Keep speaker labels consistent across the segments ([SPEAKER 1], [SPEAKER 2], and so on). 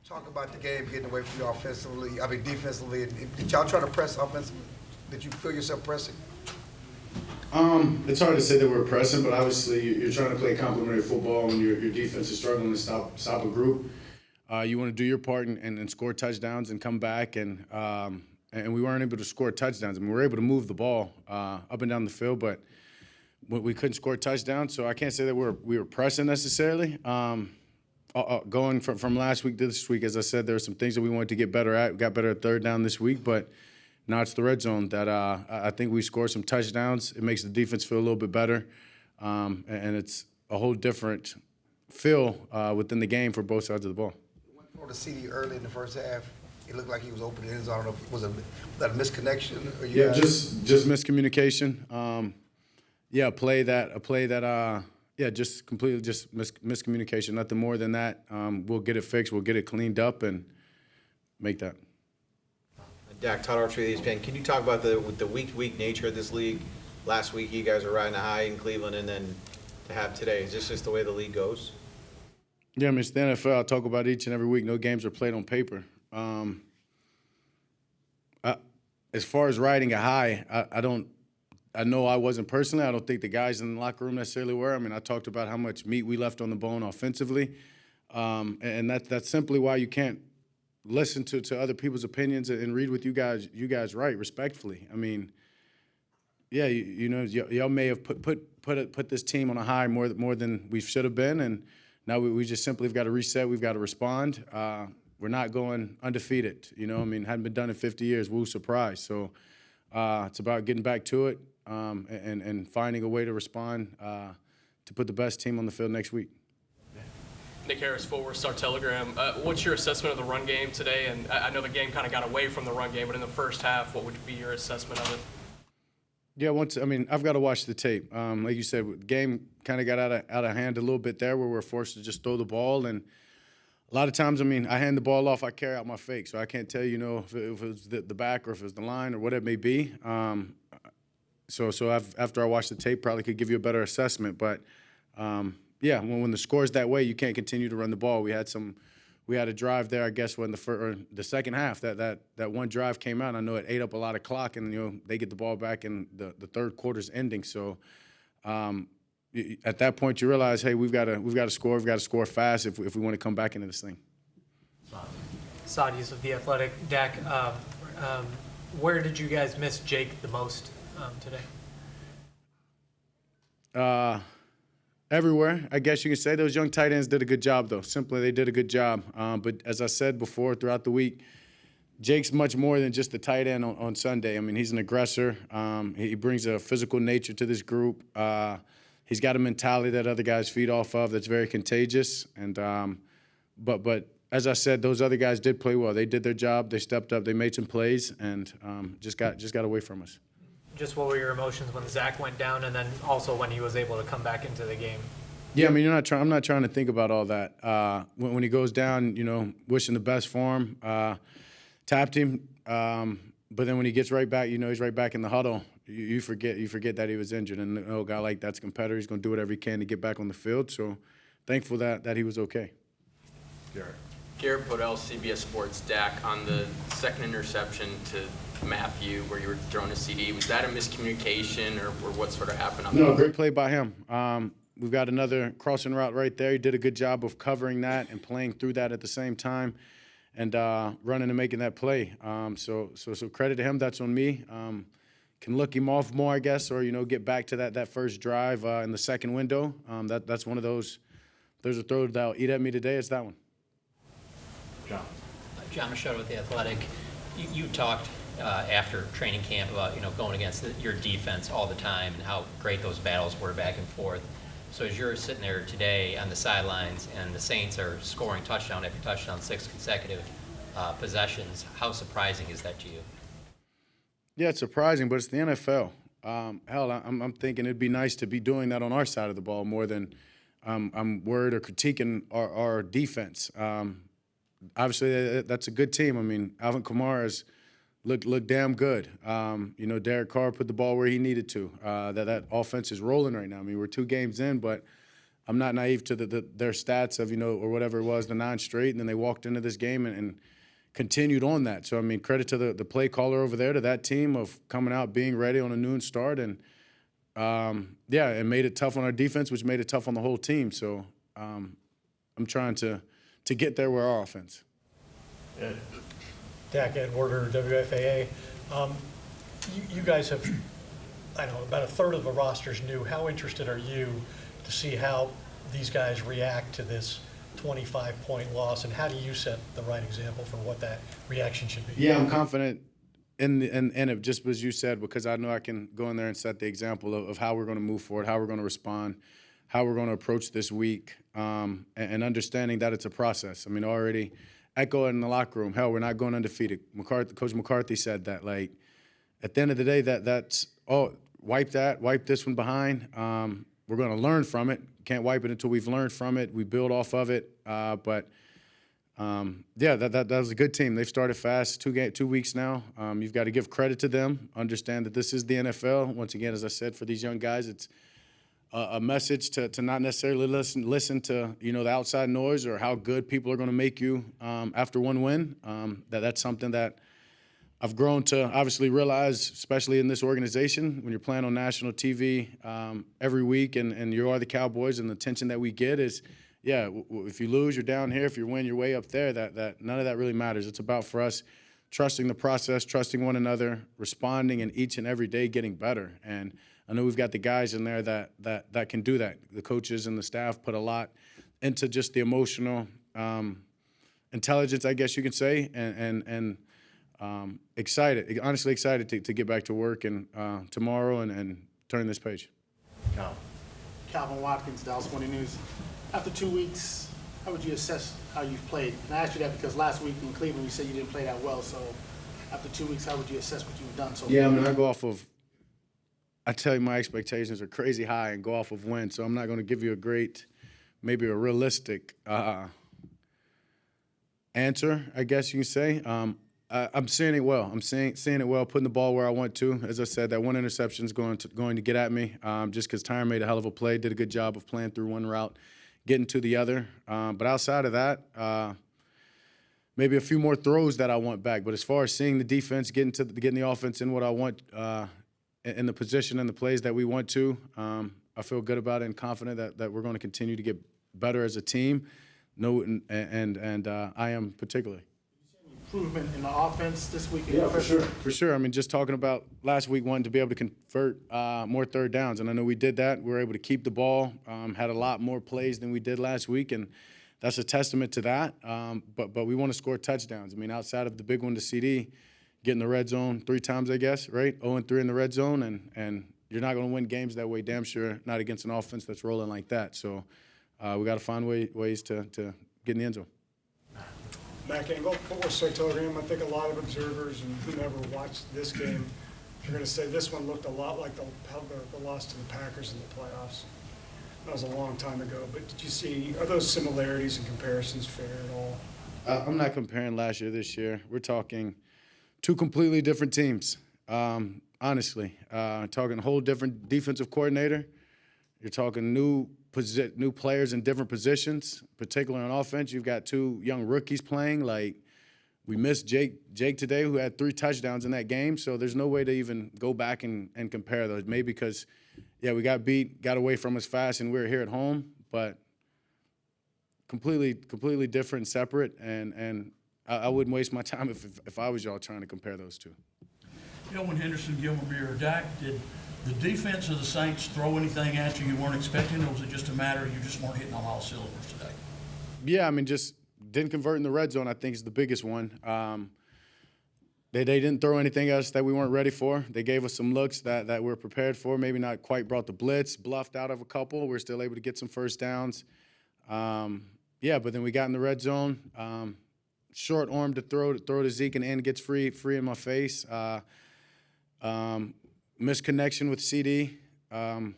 [SPEAKER 1] Talk about the game getting away from you offensively. I mean, defensively. Did y'all try to press offensively? Did you feel yourself pressing?
[SPEAKER 2] It's hard to say that we're pressing, but obviously you're trying to play complementary football when your defense is struggling to stop a group. You want to do your part and score touchdowns and come back, and we weren't able to score touchdowns. I mean, we were able to move the ball up and down the field, but we couldn't score touchdowns. So I can't say that we were pressing necessarily. Going from last week to this week, as I said, there were some things that we wanted to get better at. We got better at third down this week, but now it's the red zone that I think we scored some touchdowns. It makes the defense feel a little bit better, and it's a whole different feel within the game for both sides of the ball.
[SPEAKER 1] The CD early in the first half, it looked like he was open in his. I don't know if it was that a misconnection or you
[SPEAKER 2] yeah, just miscommunication. A play that just completely miscommunication. Nothing more than that. We'll get it fixed. We'll get it cleaned up and make that.
[SPEAKER 3] Dak, Todd Archer, ESPN. Can you talk about the week-to-week nature of this league? Last week, you guys were riding a high in Cleveland, and then to have today, is this just the way the league goes?
[SPEAKER 2] Yeah, I mean, it's the NFL. I talk about each and every week. No games are played on paper. As far as riding a high, I know I wasn't personally. I don't think the guys in the locker room necessarily were. I mean, I talked about how much meat we left on the bone offensively, and that's simply why you can't listen to other people's opinions and read what you guys write respectfully. I mean, yeah, y'all may have put this team on a high more than we should have been, and now we just simply have got to reset. We've got to respond. We're not going undefeated. I mean, hadn't been done in 50 years. Woo, surprise. So it's about getting back to it and finding a way to respond to put the best team on the field next week.
[SPEAKER 4] Nick Harris, Fort Worth Star-Telegram. What's your assessment of the run game today? And I know the game kind of got away from the run game, but in the first half, what would be your assessment of it?
[SPEAKER 2] Yeah, I've got to watch the tape. Like you said, the game kind of got out of hand a little bit there, where we're forced to just throw the ball. And a lot of times, I hand the ball off, I carry out my fake, so I can't tell if it was the back or if it was the line or whatever it may be. So after I watch the tape, probably could give you a better assessment. But when the score's that way, you can't continue to run the ball. We had a drive there, I guess, when the second half that one drive came out. I know it ate up a lot of clock, and they get the ball back, and the third quarter's ending. So at that point, you realize, hey, we've got to score. We've got to score fast if we want to come back into this thing.
[SPEAKER 5] Sadi's with The Athletic. Dak, where did you guys miss Jake the most today?
[SPEAKER 2] Everywhere, I guess you could say. Those young tight ends did a good job, though. Simply, they did a good job. But as I said before, throughout the week, Jake's much more than just a tight end on Sunday. I mean, he's an aggressor. He brings a physical nature to this group. He's got a mentality that other guys feed off of that's very contagious. And but as I said, those other guys did play well. They did their job. They stepped up. They made some plays, and just got away from us.
[SPEAKER 5] Just what were your emotions when Zach went down, and then also when he was able to come back into the game?
[SPEAKER 2] Yeah, I mean, I'm not trying to think about all that. When he goes down, wishing the best for him. Tapped him, but then when he gets right back, he's right back in the huddle. You forget that he was injured, and a guy like that's a competitor. He's going to do whatever he can to get back on the field. So, thankful that he was okay.
[SPEAKER 6] Garrett Podell, CBS Sports. Dak, on the second interception to Matthew, where you were throwing a CD, was that a miscommunication, or what sort of happened on
[SPEAKER 2] No, great play by him. We've got another crossing route right there. He did a good job of covering that and playing through that at the same time, and running and making that play. So credit to him. That's on me. Can look him off more, I guess, or get back to that first drive in the second window. That's one of those. There's a throw that'll eat at me today. It's that one.
[SPEAKER 7] John Machado with The Athletic. You talked after training camp about going against your defense all the time and how great those battles were back and forth. So as you're sitting there today on the sidelines and the Saints are scoring touchdown after touchdown, 6 consecutive possessions, how surprising is that to you?
[SPEAKER 2] Yeah, it's surprising, but it's the NFL. I'm thinking it'd be nice to be doing that on our side of the ball more than I'm worried or critiquing our defense. Obviously, that's a good team. I mean, Alvin Kamara's looked damn good. Derek Carr put the ball where he needed to. That offense is rolling right now. I mean, we're 2 games in, but I'm not naive to their stats of, or whatever it was, the 9 straight, and then they walked into this game and continued on that. So, I mean, credit to the play caller over there, to that team, of coming out, being ready on a noon start, and, it made it tough on our defense, which made it tough on the whole team. So I'm trying to get there with our offense.
[SPEAKER 8] Dak Edwarder, WFAA. You guys have, I don't know, about a third of the roster's new. How interested are you to see how these guys react to this 25-point loss, and how do you set the right example for what that reaction should be?
[SPEAKER 2] Yeah, I'm confident in it, just as you said, because I know I can go in there and set the example of how we're going to move forward, how we're going to respond, how we're going to approach this week, and understanding that it's a process. I mean, already echo it in the locker room. Hell, we're not going undefeated. Coach McCarthy said that. Like, at the end of the day, that's wipe this one behind. We're going to learn from it. Can't wipe it until we've learned from it. We build off of it. That was a good team. They've started fast, 2 weeks now. You've got to give credit to them, understand that this is the NFL. Once again, as I said, for these young guys, it's a message to not necessarily listen to, the outside noise or how good people are going to make you after one win. That's something that I've grown to obviously realize, especially in this organization, when you're playing on national TV every week and you are the Cowboys, and the attention that we get is, if you lose, you're down here. If you win, you're way up there. That none of that really matters. It's about, for us, trusting the process, trusting one another, responding, and each and every day getting better. And I know we've got the guys in there that can do that. The coaches and the staff put a lot into just the emotional intelligence, I guess you could say, and honestly excited to get back to work and tomorrow and turn this page.
[SPEAKER 9] Calvin Watkins, Dallas Morning News. After 2 weeks, how would you assess how you've played? And I asked you that because last week in Cleveland you said you didn't play that well. So after 2 weeks, how would you assess what you've done so far?
[SPEAKER 2] Yeah, I mean, I go off of, I tell you, my expectations are crazy high and go off of wins. So I'm not going to give you maybe a realistic answer, I guess you can say. I'm seeing it well. I'm seeing it well, putting the ball where I want to. As I said, that one interception is going to get at me just because Tyron made a hell of a play, did a good job of playing through one route, getting to the other. But outside of that, maybe a few more throws that I want back. But as far as seeing the defense, getting the offense in what I want, in the position and the plays that we want to, I feel good about it and confident that we're going to continue to get better as a team. I am particularly.
[SPEAKER 9] Improvement in the offense this week?
[SPEAKER 2] Yeah, for sure. I mean, just talking about last week, wanting to be able to convert more third downs, and I know we did that. We were able to keep the ball, had a lot more plays than we did last week, and that's a testament to that. But we want to score touchdowns. I mean, outside of the big one to CD, getting the red zone 3 times, I guess, right? 0-3 in the red zone, and you're not going to win games that way, damn sure, not against an offense that's rolling like that. So we got to find ways to get in the end zone.
[SPEAKER 10] Mac Engel, Football Star Telegram. I think a lot of observers and whomever watched this game are going to say this one looked a lot like the loss to the Packers in the playoffs. That was a long time ago. But did you see, are those similarities and comparisons fair at all?
[SPEAKER 2] I'm not comparing last year, this year. We're talking 2 completely different teams, honestly. Talking a whole different defensive coordinator. You're talking new players in different positions, particularly on offense. You've got 2 young rookies playing. Like, we missed Jake today, who had 3 touchdowns in that game. So there's no way to even go back and compare those. Maybe because, we got beat, got away from us fast, and we were here at home. But completely different and separate. And I wouldn't waste my time if I was y'all trying to compare those 2.
[SPEAKER 11] When Henderson, Gilmore, or Dak, did the defense of the Saints throw anything at you weren't expecting, or was it just a matter of you just weren't hitting on all cylinders today?
[SPEAKER 2] Yeah, I mean, just didn't convert in the red zone, I think, is the biggest one. They didn't throw anything at us that we weren't ready for. They gave us some looks that we were prepared for, maybe not quite brought the blitz, bluffed out of a couple. We were still able to get some first downs. But then we got in the red zone. Short arm to throw to Zeke, and end gets free in my face. Misconnection with CD. Boom,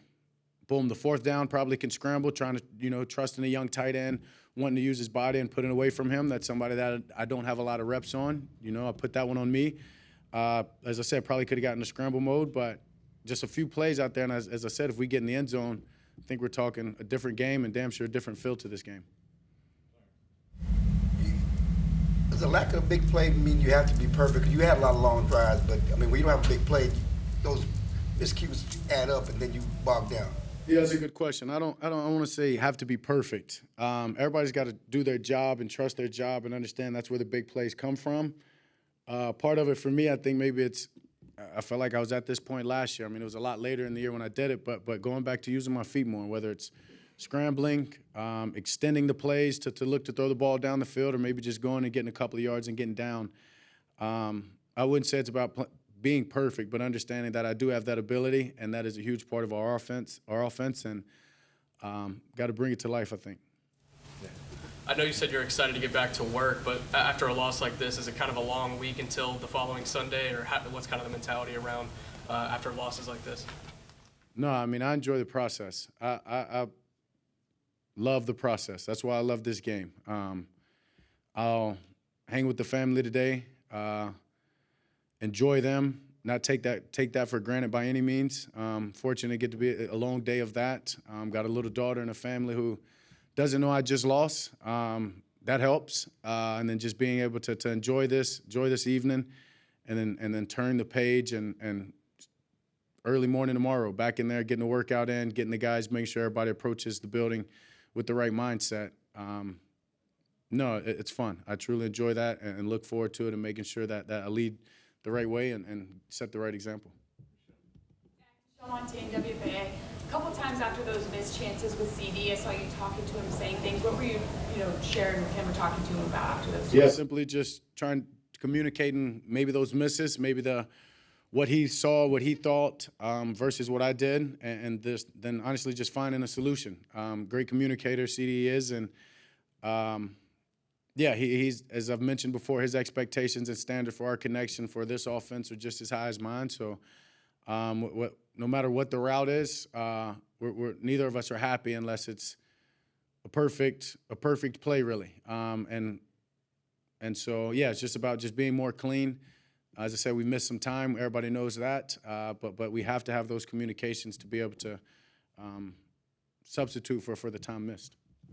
[SPEAKER 2] the 4th down, probably can scramble, trying to, trust in a young tight end, wanting to use his body and put it away from him. That's somebody that I don't have a lot of reps on. I put that one on me. As I said, probably could have gotten to scramble mode, but just a few plays out there. And as I said, if we get in the end zone, I think we're talking a different game and damn sure a different feel to this game.
[SPEAKER 1] Does a lack of a big play mean you have to be perfect? 'Cause you had a lot of long drives, but I mean, when you don't have a big play, those miscues add up and then you bog down.
[SPEAKER 2] Yeah, that's a good question. I don't want to say have to be perfect. Everybody's got to do their job and trust their job and understand that's where the big plays come from. Part of it for me, I think maybe I felt like I was at this point last year. I mean, it was a lot later in the year when I did it, but going back to using my feet more, whether it's scrambling, extending the plays to look to throw the ball down the field, or maybe just going and getting a couple of yards and getting down. I wouldn't say it's about being perfect, but understanding that I do have that ability, and that is a huge part of our offense, and got to bring it to life, I think.
[SPEAKER 4] I know you said you're excited to get back to work, but after a loss like this, is it kind of a long week until the following Sunday, or what's kind of the mentality around after losses like this?
[SPEAKER 2] No, I mean, I enjoy the process. I love the process. That's why I love this game. I'll hang with the family today, enjoy them, not take that for granted by any means. Fortunate to get to be a long day of that. Got a little daughter and a family who doesn't know I just lost. That helps. And then just being able to enjoy this evening, and then turn the page and early morning tomorrow, back in there, getting the workout in, getting the guys, making sure everybody approaches the building with the right mindset. No, it's fun. I truly enjoy that and look forward to it, and making sure that I lead the right way and set the right example.
[SPEAKER 12] Monte in WFAA. A couple times after those missed chances with CD, I saw you talking to him, saying things. What were you sharing with him or talking to him about after those?
[SPEAKER 2] Yeah, simply just communicating maybe those misses, maybe what he saw, what he thought, versus what I did, and then honestly just finding a solution. Great communicator, CD is, and yeah, he's, as I've mentioned before, his expectations and standard for our connection for this offense are just as high as mine. So no matter what the route is, we're neither of us are happy unless it's a perfect play, really. And so yeah, it's just about just being more clean. As I said, we missed some time. Everybody knows that, but we have to have those communications to be able to substitute for the time missed.